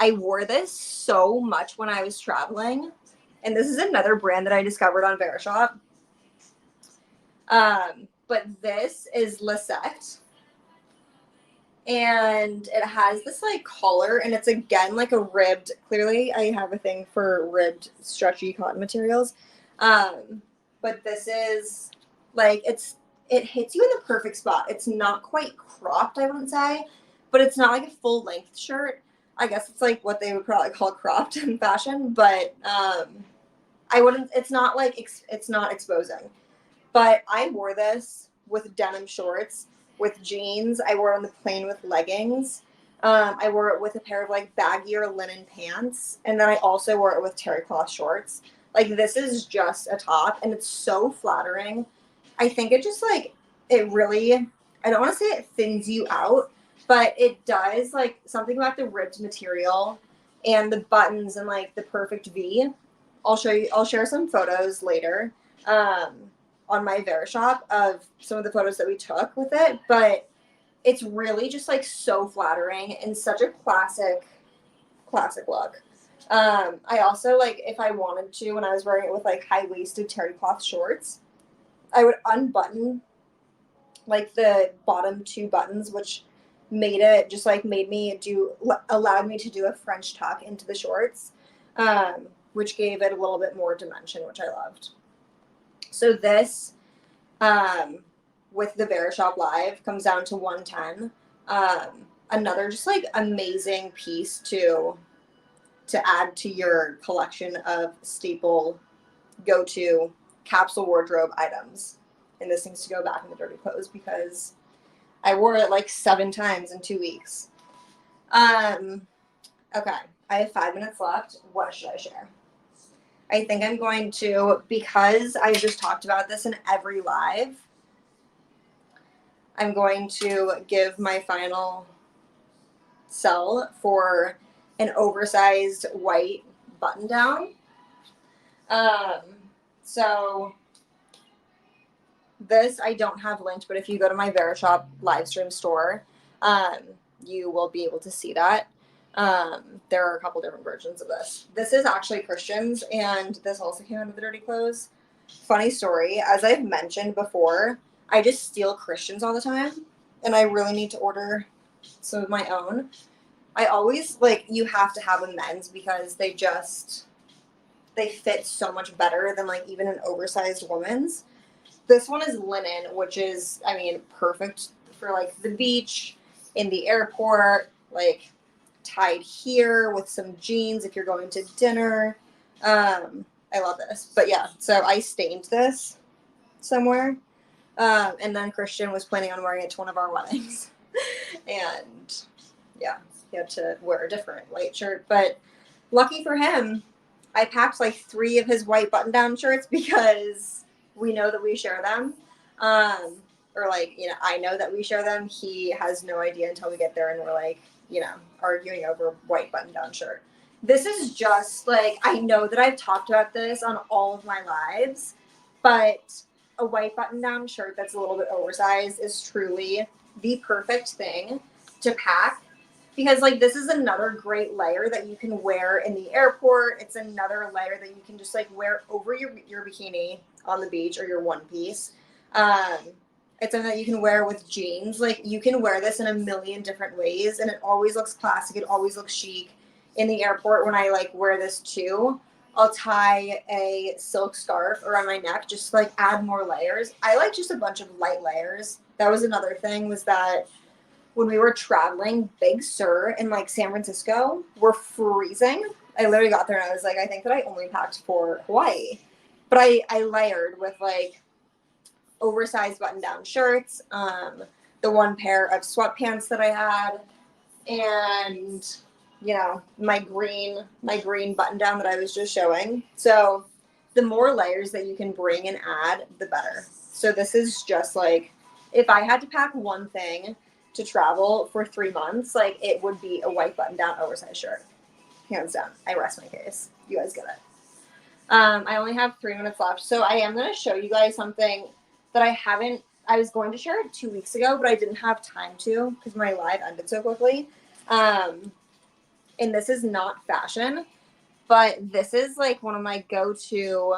I wore this so much when I was traveling. And this is another brand that I discovered on Verishop. But this is LESET. And it has this like collar, and it's again like a ribbed. Clearly, I have a thing for ribbed, stretchy cotton materials. But this is like it hits you in the perfect spot. It's not quite cropped, I wouldn't say, but it's not like a full length shirt. I guess it's like what they would probably call cropped in fashion, but I wouldn't. It's not like it's not exposing. But I wore this with denim shorts, with jeans. I wore it on the plane with leggings. I wore it with a pair of like baggier linen pants. And then I also wore it with terry cloth shorts. Like this is just a top and it's so flattering. I think it just like, it really, I don't want to say it thins you out, but it does like something about the ribbed material and the buttons and like the perfect V. I'll share some photos later. On my Verishop of some of the photos that we took with it, but it's really just like so flattering and such a classic look. I also like if I wanted to, when I was wearing it with like high-waisted terry cloth shorts, I would unbutton like the bottom two buttons, which allowed me to do a French tuck into the shorts, which gave it a little bit more dimension, which I loved. So this, with the Verishop Live, comes down to 110. Another just like amazing piece to add to your collection of staple go-to capsule wardrobe items. And this needs to go back in the dirty clothes because I wore it like 7 times in 2 weeks. Okay, I have 5 minutes left. What should I share? I think I'm going to, because I just talked about this in every live, I'm going to give my final sell for an oversized white button down. So this I don't have linked, but if you go to my Verishop live stream store, you will be able to see that. There are a couple different versions of this. This is actually Christian's, and this also came out of the dirty clothes. Funny story, as I've mentioned before, I just steal Christian's all the time, and I really need to order some of my own. I always, like, you have to have a men's because they fit so much better than, like, even an oversized woman's. This one is linen, which is, I mean, perfect for, like, the beach, in the airport, like, tied here with some jeans if you're going to dinner. I love this. But yeah, so I stained this somewhere. And then Christian was planning on wearing it to one of our weddings. And yeah, he had to wear a different white shirt. But lucky for him, I packed like 3 of his white button-down shirts because we know that we share them. Or like, you know, I know that we share them. He has no idea until we get there and we're like, you know, arguing over white button-down shirt. This is just like, I know that I've talked about this on all of my lives, but a white button-down shirt that's a little bit oversized is truly the perfect thing to pack because, like, this is another great layer that you can wear in the airport. It's another layer that you can just, like, wear over your bikini on the beach or your one piece. It's something that you can wear with jeans. Like, you can wear this in a million different ways, and it always looks classic. It always looks chic. In the airport, when I, like, wear this, too, I'll tie a silk scarf around my neck just to, like, add more layers. I like just a bunch of light layers. That was another thing, was that when we were traveling, Big Sur in, like, San Francisco, were freezing. I literally got there, and I was like, I think that I only packed for Hawaii. But I layered with, like, oversized button-down shirts, the one pair of sweatpants that I had, and, you know, my green button-down that I was just showing. So the more layers that you can bring and add, the better. So this is just like, if I had to pack one thing to travel for 3 months, like, it would be a white button-down oversized shirt. Hands down. I rest my case. You guys get it. I only have 3 minutes left, so I am going to show you guys something that I was going to share it 2 weeks ago, but I didn't have time to because my live ended so quickly. and this is not fashion, but this is like one of my go-to